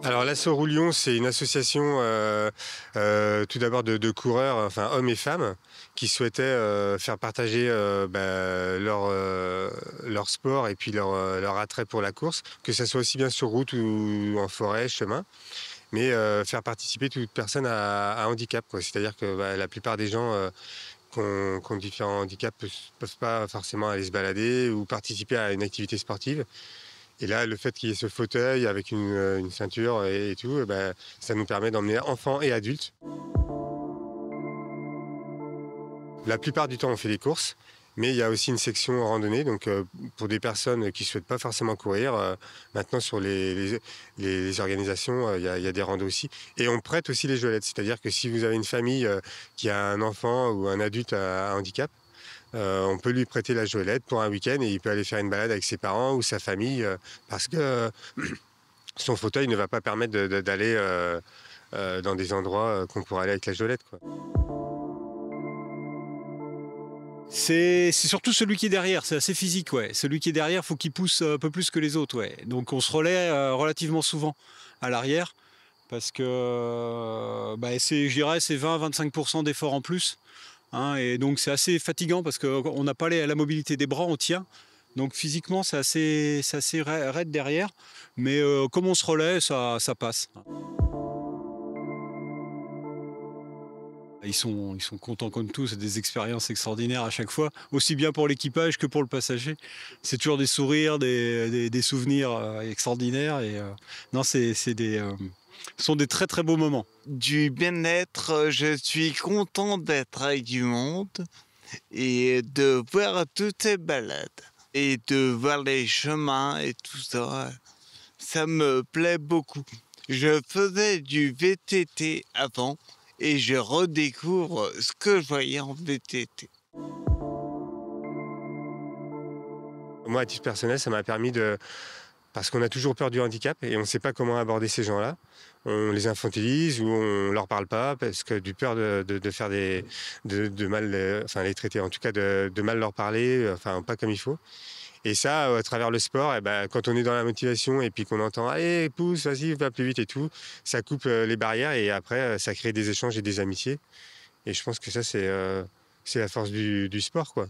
Alors l'Assaut Roulion, c'est une association tout d'abord de coureurs, enfin hommes et femmes, qui souhaitaient faire partager leur sport et puis leur attrait pour la course, que ça soit aussi bien sur route ou en forêt, chemin, mais faire participer toute personne à handicap, quoi. C'est-à-dire que la plupart des gens qui ont différents handicaps peuvent pas forcément aller se balader ou participer à une activité sportive. Et là, le fait qu'il y ait ce fauteuil avec une ceinture et tout, ça nous permet d'emmener enfants et adultes. La plupart du temps, on fait des courses, mais il y a aussi une section randonnée. Donc, pour des personnes qui ne souhaitent pas forcément courir, maintenant sur les organisations, il y a des randos aussi. Et on prête aussi les jolettes. C'est-à-dire que si vous avez une famille qui a un enfant ou un adulte à handicap, on peut lui prêter la joëlette pour un week-end et il peut aller faire une balade avec ses parents ou sa famille parce que son fauteuil ne va pas permettre d'aller dans des endroits qu'on pourrait aller avec la joëlette, quoi. C'est surtout celui qui est derrière, c'est assez physique, ouais. Celui qui est derrière, faut qu'il pousse un peu plus que les autres, ouais. Donc on se relaie relativement souvent à l'arrière parce que je dirais c'est 20-25% d'effort en plus, hein, et donc c'est assez fatigant parce qu'on n'a pas la mobilité des bras, on tient. Donc physiquement c'est assez raide derrière, mais comme on se relaie, ça passe. Ils sont contents comme tout, c'est des expériences extraordinaires à chaque fois, aussi bien pour l'équipage que pour le passager. C'est toujours des sourires, des souvenirs extraordinaires et non, ce sont des très très beaux moments. Du bien-être, je suis content d'être avec du monde et de voir toutes ces balades et de voir les chemins et tout ça. Ça me plaît beaucoup. Je faisais du VTT avant et je redécouvre ce que je voyais en VTT. Moi, à titre personnel, ça m'a permis de... Parce qu'on a toujours peur du handicap et on ne sait pas comment aborder ces gens-là. On les infantilise ou on leur parle pas parce que du peur de faire de mal, enfin les traiter, en tout cas de mal leur parler, enfin pas comme il faut. Et ça, à travers le sport, quand on est dans la motivation et puis qu'on entend «Allez, pousse, vas-y, va plus vite» et tout, ça coupe les barrières et après, ça crée des échanges et des amitiés. Et je pense que ça, c'est la force du sport, quoi.